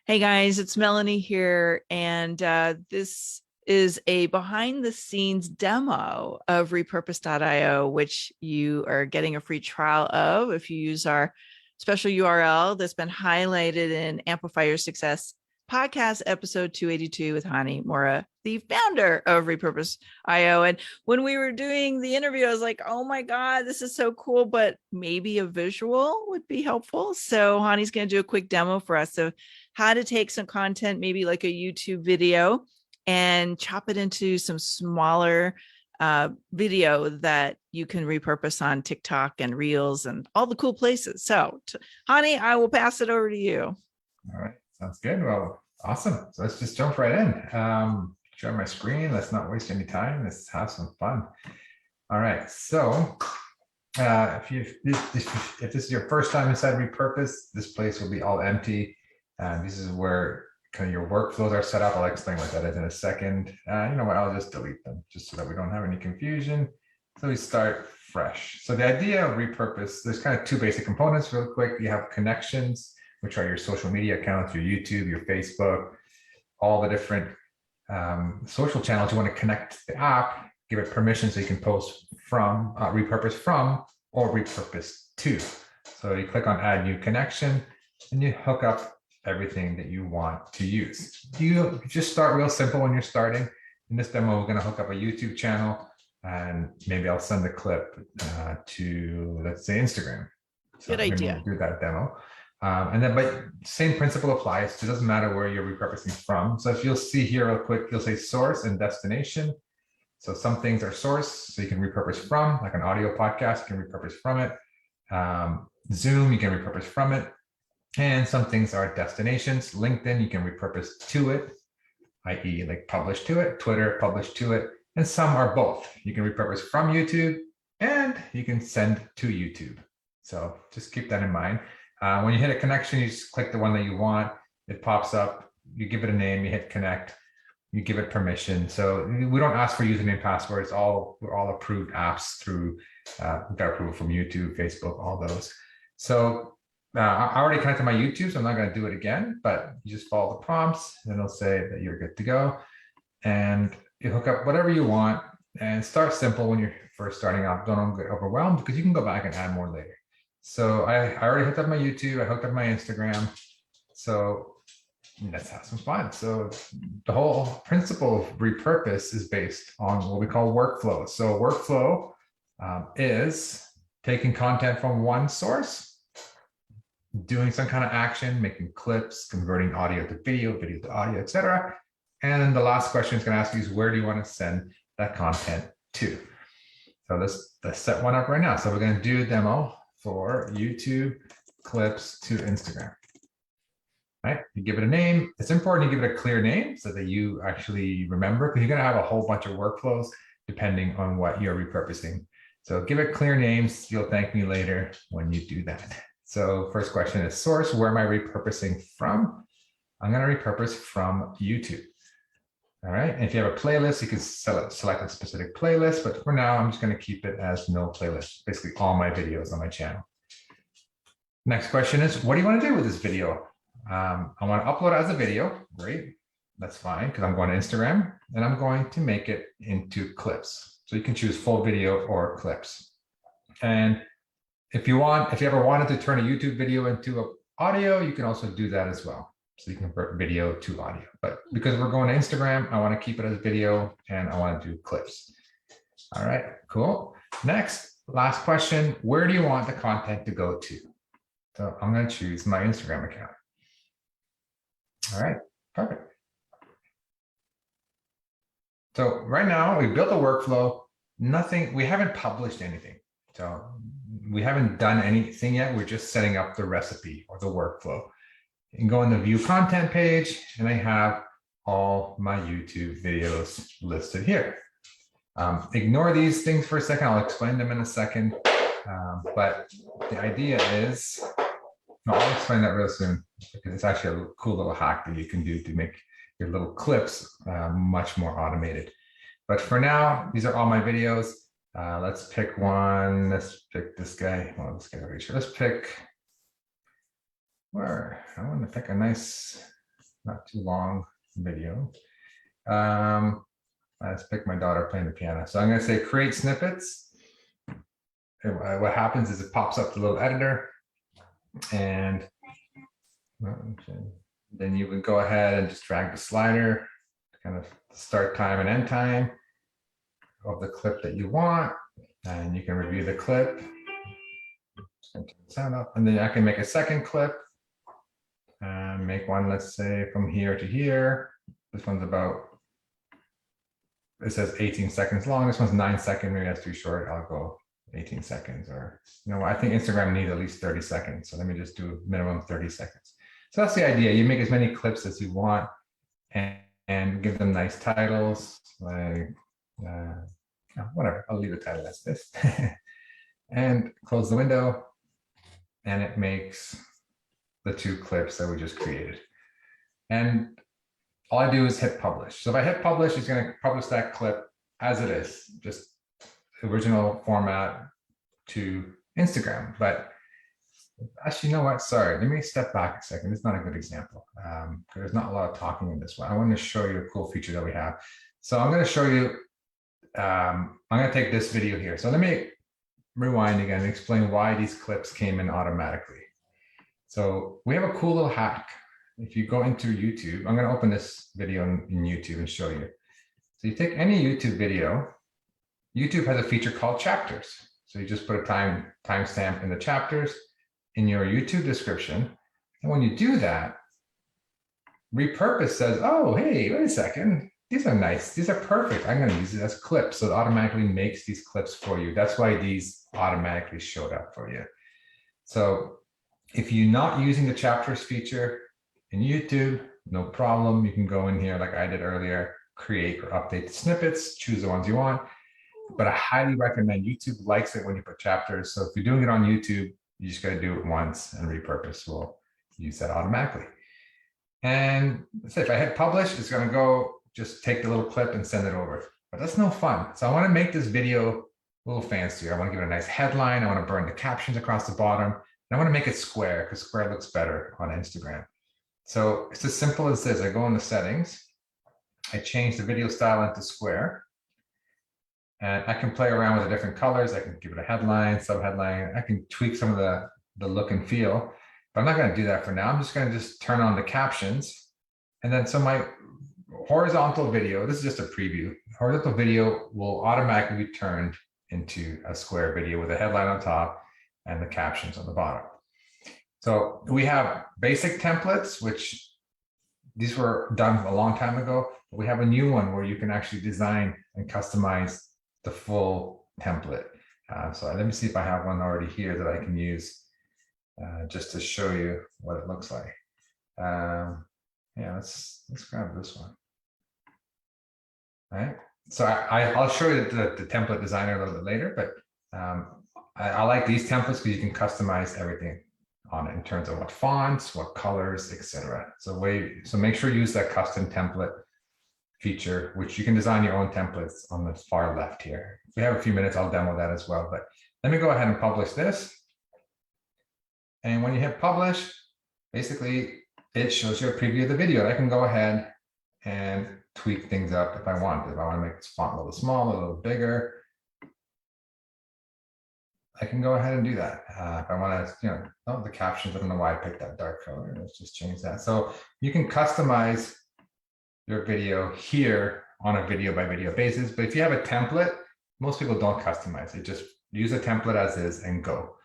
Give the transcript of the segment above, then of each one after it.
Hey guys, it's Melanie here, and this is a behind the scenes demo of repurpose.io, which you are getting a free trial of if you use our special URL that's been highlighted in Amplify Your Success Podcast episode 282 with Hani Mourra, the founder of Repurpose.io. And when we were doing the interview, I was like, oh my God, this is so cool, but maybe a visual would be helpful. So Hani's going to do a quick demo for us of how to take some content, maybe like a YouTube video, and chop it into some smaller video that you can repurpose on TikTok and Reels and all the cool places. So, Hani, I will pass it over to you. All right, sounds good. Well, awesome. So let's just jump right in. Share my screen. Let's not waste any time. Let's have some fun. All right. So if this is your first time inside Repurpose, this place will be all empty. This is where kind of your workflows are set up. I'll explain what that is in a second. You know what? I'll just delete them just so that we don't have any confusion. So we start fresh. So the idea of Repurpose, there's kind of two basic components real quick. You have connections, which are your social media accounts, your YouTube, your Facebook, all the different social channels you want to connect to the app, give it permission so you can post from, repurpose from, or repurpose to. So you click on add new connection and you hook up everything that you want to use. You just start real simple when you're starting. In this demo, we're going to hook up a YouTube channel, and maybe I'll send a clip to, let's say, Instagram. So Good idea. We'll do that demo. But same principle applies. It doesn't matter where you're repurposing from. So if you'll see here real quick, you'll say source and destination. So some things are source, so you can repurpose from, like an audio podcast, you can repurpose from it. Zoom, you can repurpose from it. And some things are destinations. LinkedIn, you can repurpose to it, i.e. like publish to it. Twitter, publish to it. And some are both. You can repurpose from YouTube and you can send to YouTube. So just keep that in mind. When you hit a connection, you just click the one that you want. It pops up. You give it a name. You hit connect. You give it permission. So we don't ask for username, passwords. We're all approved apps through we've got approval from YouTube, Facebook, all those. So I already connected my YouTube, so I'm not going to do it again. But you just follow the prompts, and it'll say that you're good to go. And you hook up whatever you want, and start simple when you're first starting out. Don't get overwhelmed because you can go back and add more later. So I already hooked up my YouTube. I hooked up my Instagram. So let's have some fun. So the whole principle of repurpose is based on what we call workflow. So workflow is taking content from one source, doing some kind of action, making clips, converting audio to video, video to audio, etc. And then the last question it's going to ask you is, where do you want to send that content to? So let's set one up right now. So we're going to do a demo for YouTube clips to Instagram. Right? You give it a name. It's important you give it a clear name so that you actually remember, because you're going to have a whole bunch of workflows depending on what you're repurposing. So give it clear names. You'll thank me later when you do that. So first question is source. Where am I repurposing from? I'm going to repurpose from YouTube. All right. And if you have a playlist, you can select a specific playlist. But for now, I'm just going to keep it as no playlist, basically all my videos on my channel. Next question is, what do you want to do with this video? I want to upload it as a video. Great. That's fine, because I'm going to Instagram and I'm going to make it into clips. So you can choose full video or clips. And if you ever wanted to turn a YouTube video into an audio, you can also do that as well. So you can convert video to audio. But because we're going to Instagram, I want to keep it as video and I want to do clips. All right, cool. Next, last question. Where do you want the content to go to? So I'm going to choose my Instagram account. All right, perfect. So right now we built a workflow. We haven't published anything. So we haven't done anything yet. We're just setting up the recipe or the workflow. You can go on the view content page and I have all my YouTube videos listed here. Ignore these things for a second. I'll explain them in a second. But the idea is, I'll explain that real soon, because it's actually a cool little hack that you can do to make your little clips much more automated. But for now, these are all my videos. Let's pick one. Let's pick this guy. Well, this guy over here. Let's pick I want to pick a nice not too long video. Let's pick my daughter playing the piano. So I'm going to say create snippets. And what happens is it pops up the little editor, and then you would go ahead and just drag the slider, kind of start time and end time of the clip that you want, and you can review the clip. Just gonna turn the sound up, and then I can make a second clip and make one, let's say from here to here. This one's about, it says 18 seconds long. This one's 9 seconds. Maybe that's too short. I'll go 18 seconds, or I think Instagram needs at least 30 seconds. So let me just do minimum 30 seconds. So that's the idea. You make as many clips as you want, and give them nice titles, like whatever. I'll leave the title as this. And close the window, and it makes the 2 clips that we just created. And all I do is hit publish. So if I hit publish, it's going to publish that clip as it is, just original format to Instagram. But actually, you know what? Sorry, let me step back a second. It's not a good example, because there's not a lot of talking in this one. I want to show you a cool feature that we have. So I'm going to show you, I'm going to take this video here. So let me rewind again and explain why these clips came in automatically. So we have a cool little hack. If you go into YouTube, I'm going to open this video in YouTube and show you. So you take any YouTube video. YouTube has a feature called chapters. So you just put a timestamp in the chapters in your YouTube description. And when you do that, Repurpose says, oh, hey, wait a second. These are nice. These are perfect. I'm going to use it as clips. So it automatically makes these clips for you. That's why these automatically showed up for you. So if you're not using the chapters feature in YouTube, no problem. You can go in here like I did earlier, create or update the snippets, choose the ones you want. But I highly recommend, YouTube likes it when you put chapters. So if you're doing it on YouTube, you just got to do it once, and Repurpose will use that automatically. And let's say if I hit publish, it's going to go just take the little clip and send it over. But that's no fun. So I want to make this video a little fancier. I want to give it a nice headline. I want to burn the captions across the bottom. And I want to make it square, because square looks better on Instagram. So it's as simple as this. I go in the settings. I change the video style into square. And I can play around with the different colors. I can give it a headline, sub-headline. I can tweak some of the look and feel. But I'm not going to do that for now. I'm just going to turn on the captions. And then so my horizontal video, this is just a preview. Horizontal video will automatically be turned into a square video with a headline on top and the captions on the bottom. So we have basic templates, which these were done a long time ago. But we have a new one where you can actually design and customize the full template. So let me see if I have one already here that I can use just to show you what it looks like. Yeah, let's grab this one. All right. So I'll show you the template designer a little bit later, but I like these templates because you can customize everything on it in terms of what fonts, what colors, etc. So make sure you use that custom template feature, which you can design your own templates on the far left here. If we have a few minutes, I'll demo that as well. But let me go ahead and publish this. And when you hit publish, basically it shows you a preview of the video. I can go ahead and tweak things up if I want. If I want to make this font a little small, a little bigger, I can go ahead and do that. If I want to, the captions, I don't know why I picked that dark color. Let's just change that. So you can customize your video here on a video by video basis. But if you have a template, most people don't customize it. Just use a template as is and go.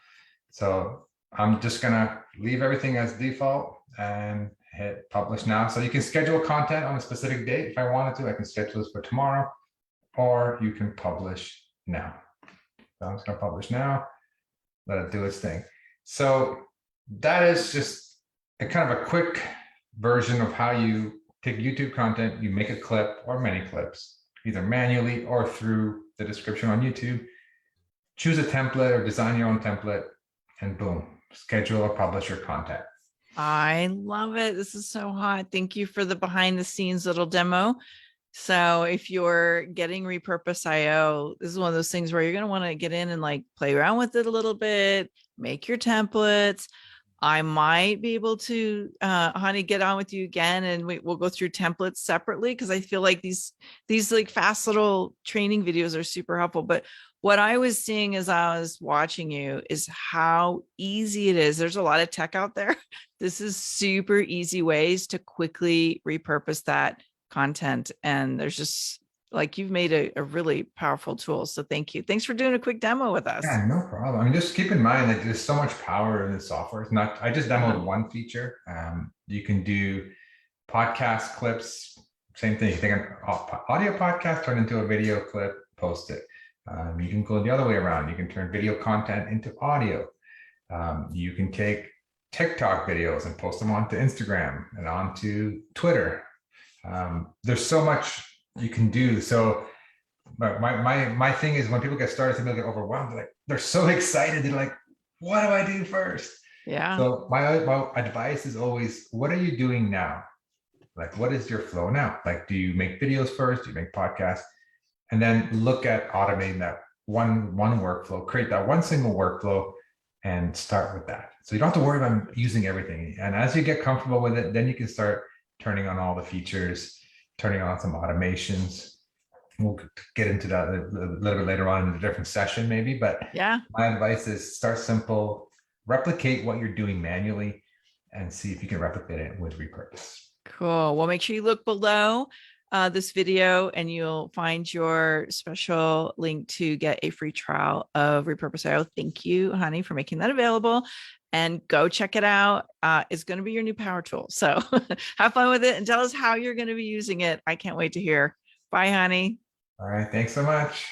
So I'm just going to leave everything as default and hit publish now. So you can schedule content on a specific date. If I wanted to, I can schedule this for tomorrow, or you can publish now. So I'm just going to publish now, let it do its thing. So that is just a kind of a quick version of how you take YouTube content, you make a clip or many clips, either manually or through the description on YouTube. Choose a template or design your own template, and boom, schedule or publish your content. I love it. This is so hot. Thank you for the behind the scenes little demo. So if you're getting Repurpose.io, this is one of those things where you're going to want to get in and like play around with it a little bit, make your templates. I might be able to, Hani, get on with you again, and we'll go through templates separately, because I feel like these like fast little training videos are super helpful. But what I was seeing as I was watching you is how easy it is. There's a lot of tech out there. This is super easy ways to quickly repurpose that content. And there's just like, you've made a really powerful tool. So thank you. Thanks for doing a quick demo with us. Yeah, no problem. I mean, just keep in mind that there's so much power in the software. It's not, I just demoed one feature. You can do podcast clips, same thing. You take an audio podcast, turn it into a video clip, post it. You can go the other way around. You can turn video content into audio. You can take TikTok videos and post them onto Instagram and onto Twitter. There's so much you can do. So my thing is, when people get started, some people get overwhelmed. They're so excited. They're like, what do I do first? Yeah. So my advice is always, what are you doing now? Like, what is your flow now? Like, do you make videos first? Do you make podcasts? And then look at automating that one workflow, create that one single workflow and start with that. So you don't have to worry about using everything. And as you get comfortable with it, then you can start turning on all the features, turning on some automations. We'll get into that a little bit later on in a different session maybe, but yeah, my advice is start simple, replicate what you're doing manually, and see if you can replicate it with repurpose. Cool. Well, make sure you look below this video, and you'll find your special link to get a free trial of Repurposing. Thank you, Hani, for making that available. And go check it out. It's going to be your new power tool. So have fun with it and tell us how you're going to be using it. I can't wait to hear. Bye, Hani. All right. Thanks so much.